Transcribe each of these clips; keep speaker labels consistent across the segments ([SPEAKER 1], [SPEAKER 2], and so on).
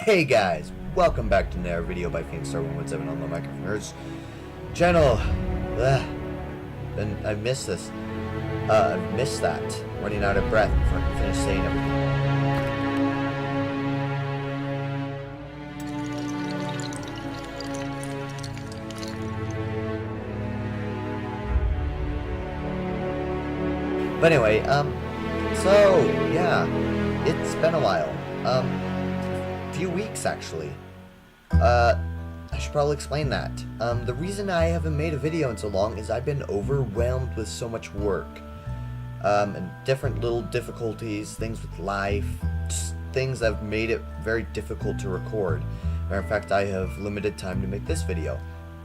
[SPEAKER 1] Hey guys, welcome back to another video by PhoenixStar117 on the Minecraft Nerds channel. And I missed this. I missed that. Running out of breath before I can finish saying everything. But anyway, so yeah, it's been a while. Few weeks actually. I should probably explain that. The reason I haven't made a video in so long is I've been overwhelmed with so much work. And different little difficulties, things with life, just things that have made it very difficult to record. Matter of fact, I have limited time to make this video.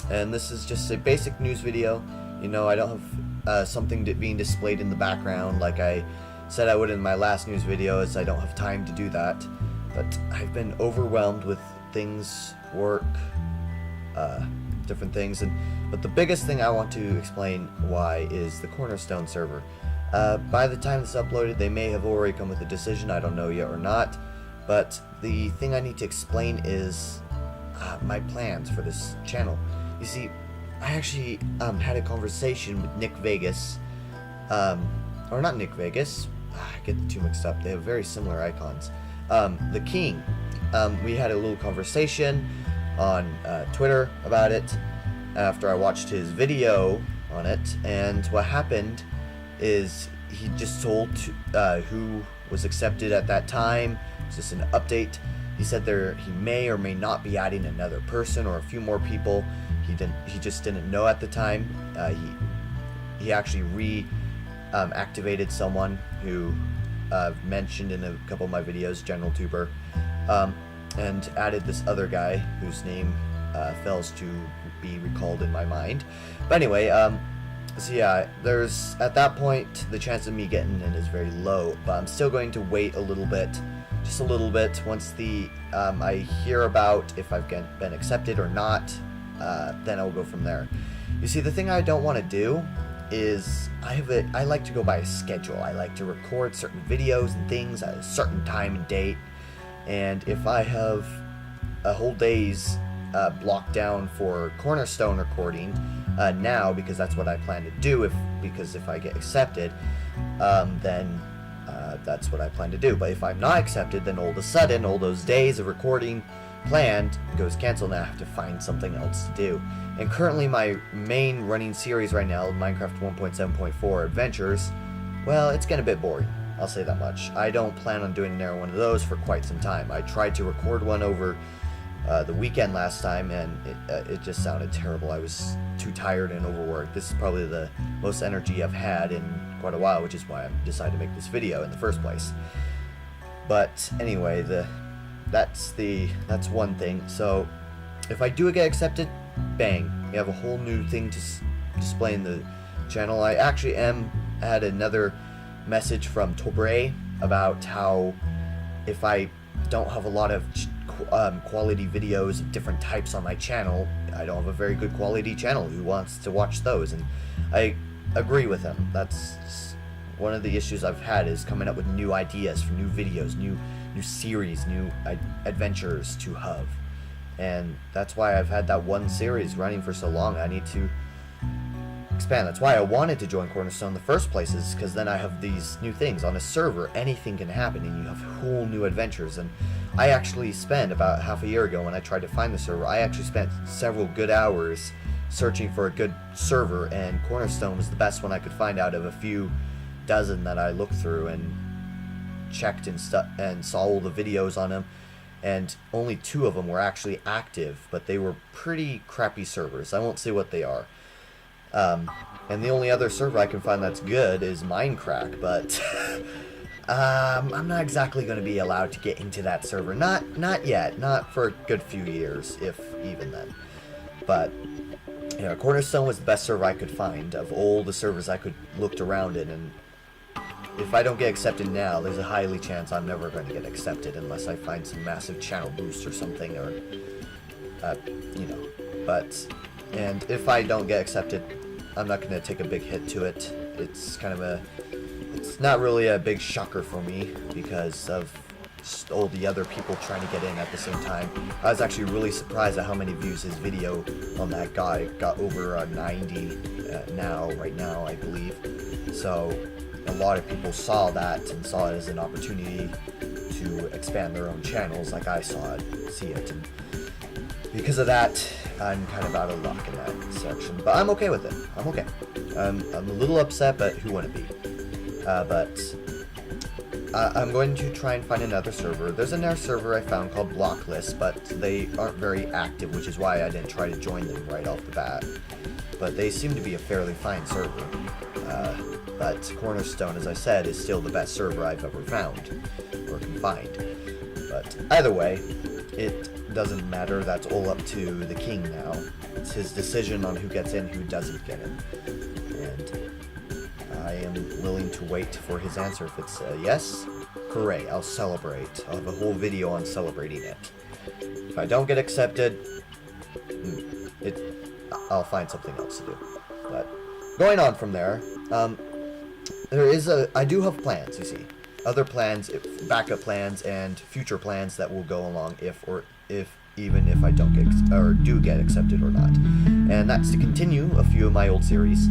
[SPEAKER 1] And this is just a basic news video. You know, I don't have something being displayed in the background like I said I would in my last news video, as I don't have time to do that. But I've been overwhelmed with things, work, different things, but the biggest thing I want to explain why is the Cornerstone server. By the time this is uploaded, they may have already come with a decision, I don't know yet or not, but the thing I need to explain is my plans for this channel. You see, I actually had a conversation with Nick Vegas, or not Nick Vegas, I get the two mixed up, they have very similar icons. The King. We had a little conversation on Twitter about it after I watched his video on it, and what happened is he just told who was accepted at that time. It's just an update. He said he may or may not be adding another person or a few more people. He just didn't know at the time. He actually activated someone who I've mentioned in a couple of my videos, General Tuber, and added this other guy whose name fails to be recalled in my mind. But anyway, so yeah, there's, at that point, the chance of me getting in is very low, but I'm still going to wait a little bit, just a little bit, once I hear about if I've been accepted or not, then I'll go from there. You see, the thing I don't want to do is I like to go by a schedule. I like to record certain videos and things at a certain time and date, and if I have a whole day's blocked down for Cornerstone recording now, because that's what I plan to do, because if I get accepted, then that's what I plan to do. But if I'm not accepted, then all of a sudden all those days of recording planned goes canceled, and I have to find something else to do. And currently my main running series right now, Minecraft 1.7.4 Adventures, well, it's getting a bit boring, I'll say that much. I don't plan on doing another one of those for quite some time. I tried to record one over the weekend last time, and it just sounded terrible. I was too tired and overworked. This is probably the most energy I've had in quite a while, which is why I decided to make this video in the first place. But anyway, that's one thing. So if I do get accepted, bang, we have a whole new thing to display in the channel. I actually had another message from Tobre about how if I don't have a lot of quality videos of different types on my channel, I don't have a very good quality channel. Who wants to watch those? And I agree with him. That's one of the issues I've had, is coming up with new ideas for new videos, new series, new adventures to have. And that's why I've had that one series running for so long. I need to expand. That's why I wanted to join Cornerstone in the first place, is because then I have these new things. On a server, anything can happen, and you have whole new adventures. And I actually spent, about half a year ago when I tried to find the server, I actually spent several good hours searching for a good server, and Cornerstone was the best one I could find out of a few dozen that I looked through and checked and saw all the videos on them. And only 2 of them were actually active, but they were pretty crappy servers. I won't say what they are. And the only other server I can find that's good is Minecraft, but I'm not exactly going to be allowed to get into that server. Not yet. Not for a good few years, if even then. But you know, Cornerstone was the best server I could find of all the servers I could looked around in, and if I don't get accepted now, there's a highly chance I'm never going to get accepted unless I find some massive channel boost or something, or you know. But and if I don't get accepted, I'm not going to take a big hit to it. It's kind of it's not really a big shocker for me because of just all the other people trying to get in at the same time. I was actually really surprised at how many views his video on that got. It got over 90 right now, I believe. So a lot of people saw that and saw it as an opportunity to expand their own channels, like I see it. And because of that, I'm kind of out of luck in that section. But I'm okay with it. I'm okay. I'm a little upset, but who wouldn't be? I'm going to try and find another server. There's another server I found called Blocklist, but they aren't very active, which is why I didn't try to join them right off the bat. But they seem to be a fairly fine server. But Cornerstone, as I said, is still the best server I've ever found, or can find. But either way, it doesn't matter. That's all up to the king now. It's his decision on who gets in, who doesn't get in. And I am willing to wait for his answer. If it's a yes, hooray, I'll celebrate. I'll have a whole video on celebrating it. If I don't get accepted, I'll find something else to do. But going on from there, I do have plans, you see. Other plans, backup plans, and future plans that will go along even if I don't do get accepted or not. And that's to continue a few of my old series.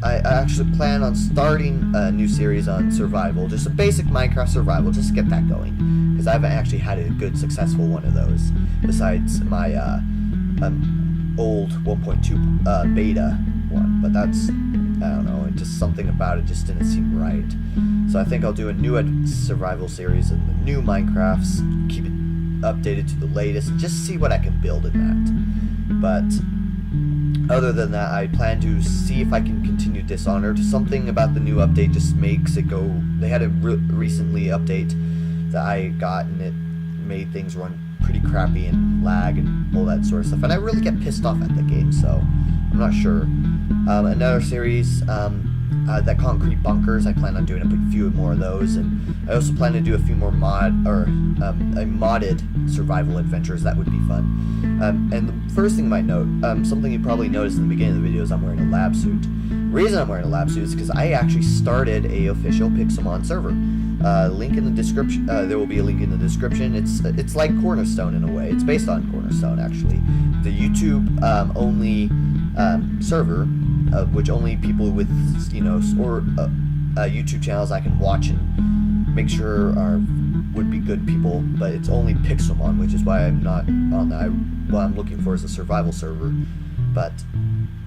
[SPEAKER 1] I actually plan on starting a new series on survival, just a basic Minecraft survival, just to get that going, because I haven't actually had a good, successful one of those, besides my old 1.2 beta one, but that's, I don't know, just something about it just didn't seem right. So I think I'll do a new survival series in the new Minecrafts, keep it updated to the latest, and just see what I can build in that. But other than that, I plan to see if I can continue Dishonored. Something about the new update just makes it go. They had a recently update that I got, and it made things run pretty crappy and lag and all that sort of stuff. And I really get pissed off at the game, so I'm not sure. Another series, that Concrete Bunkers, I plan on doing a few more of those, and I also plan to do a few more modded survival adventures. That would be fun. And the first thing you might note, something you probably noticed in the beginning of the video, is I'm wearing a lab suit. The reason I'm wearing a lab suit is because I actually started a official Pixelmon server. Link in the description. There will be a link in the description. It's like Cornerstone in a way. It's based on Cornerstone, actually. The YouTube only server, which only people with YouTube channels I can watch and make sure would be good people. But it's only Pixelmon, which is why I'm not on that. What I'm looking for is a survival server. But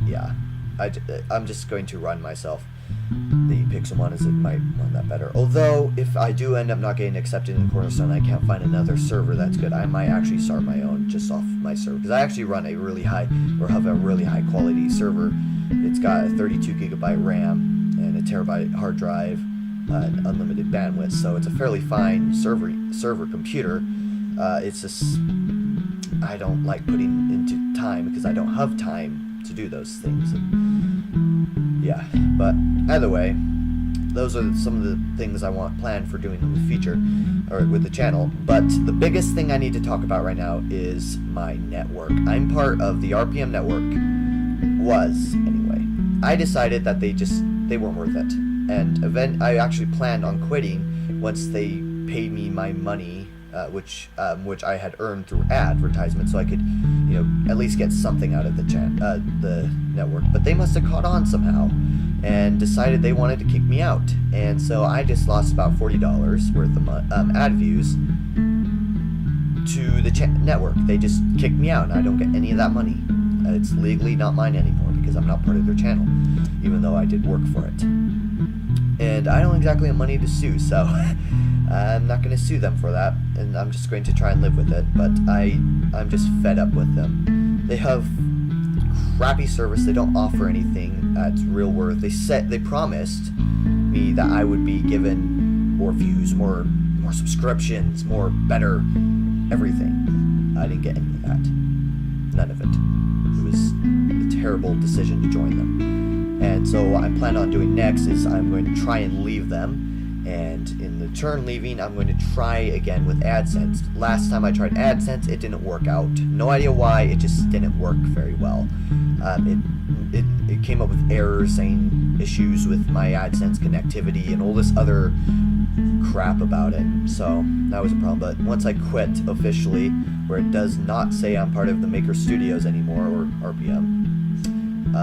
[SPEAKER 1] yeah, I'm just going to run myself. The Pixelmon might run that better. Although, if I do end up not getting accepted in Cornerstone, I can't find another server that's good, I might actually start my own just off my server. Because I actually run have a really high quality server. It's got a 32 gigabyte RAM and a terabyte hard drive, and unlimited bandwidth. So it's a fairly fine server computer. It's just, I don't like putting into time because I don't have time to do those things. Yeah, but either way, those are some of the things I want planned for doing in the future, or with the channel. But the biggest thing I need to talk about right now is my network. I'm part of the RPM network. Was, anyway. I decided that they weren't worth it. And I actually planned on quitting once they paid me my money, which I had earned through advertisement, so I could, at least get something out of the network. But they must have caught on somehow and decided they wanted to kick me out. And so I just lost about $40 worth of ad views to the network. They just kicked me out, and I don't get any of that money. It's legally not mine anymore because I'm not part of their channel, even though I did work for it. And I don't exactly have money to sue, so I'm not going to sue them for that, and I'm just going to try and live with it. But I'm just fed up with them. They have crappy service. They don't offer anything that's real worth. They promised me that I would be given more views, more subscriptions, better everything. I didn't get any of that. None of it. It was a terrible decision to join them. And so what I plan on doing next is I'm going to try and leave them, and in the turn leaving, I'm going to try again with AdSense. Last time I tried AdSense, it didn't work out. No idea why, it just didn't work very well. It came up with errors saying issues with my AdSense connectivity and all this other crap about it, so that was a problem. But once I quit officially, where it does not say I'm part of the Maker Studios anymore, or RPM,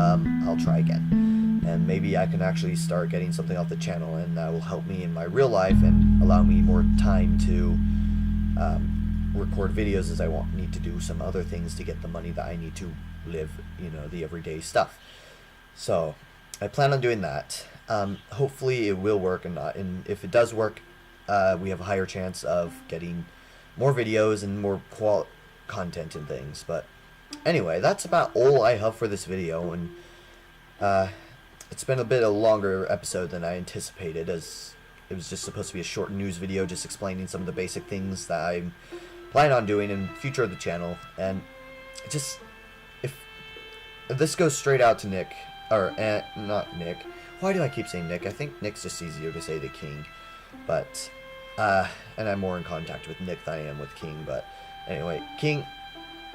[SPEAKER 1] I'll try again. And maybe I can actually start getting something off the channel, and that will help me in my real life and allow me more time to record videos, as I need to do some other things to get the money that I need to live, the everyday stuff. So I plan on doing that. Hopefully it will work and not. And if it does work, we have a higher chance of getting more videos and more content and things. But anyway, that's about all I have for this video. And it's been a bit of a longer episode than I anticipated, as it was just supposed to be a short news video just explaining some of the basic things that I'm planning on doing in the future of the channel. And just, if this goes straight out to Nick, or not Nick. Why do I keep saying Nick? I think Nick's just easier to say to King. But, and I'm more in contact with Nick than I am with King. But anyway, King,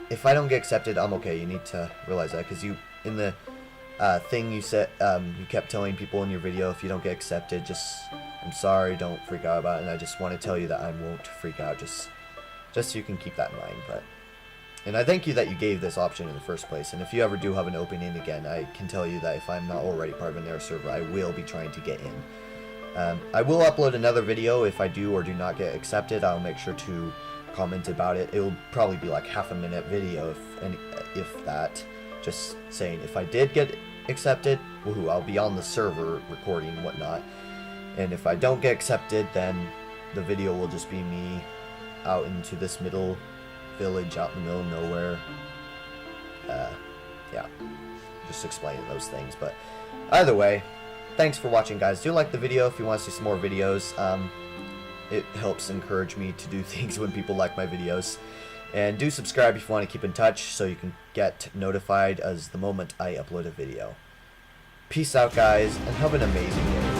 [SPEAKER 1] if I don't get accepted, I'm okay. You need to realize that, because you, in the thing you said, you kept telling people in your video, if you don't get accepted, I'm sorry, don't freak out about it. And I just want to tell you that I won't freak out, just so you can keep that in mind. And I thank you that you gave this option in the first place. And if you ever do have an opening again, I can tell you that if I'm not already part of an air server, I will be trying to get in. I will upload another video if I do or do not get accepted. I'll make sure to comment about it. It will probably be like half a minute video, if that. Just saying, if I did get accepted, woohoo, I'll be on the server recording and whatnot. And if I don't get accepted, then the video will just be me out into this middle village out in the middle of nowhere. Yeah, just explaining those things. But either way, thanks for watching, guys. Do like the video if you want to see some more videos. It helps encourage me to do things when people like my videos. And do subscribe if you want to keep in touch, so you can get notified as the moment I upload a video. Peace out, guys, and have an amazing day.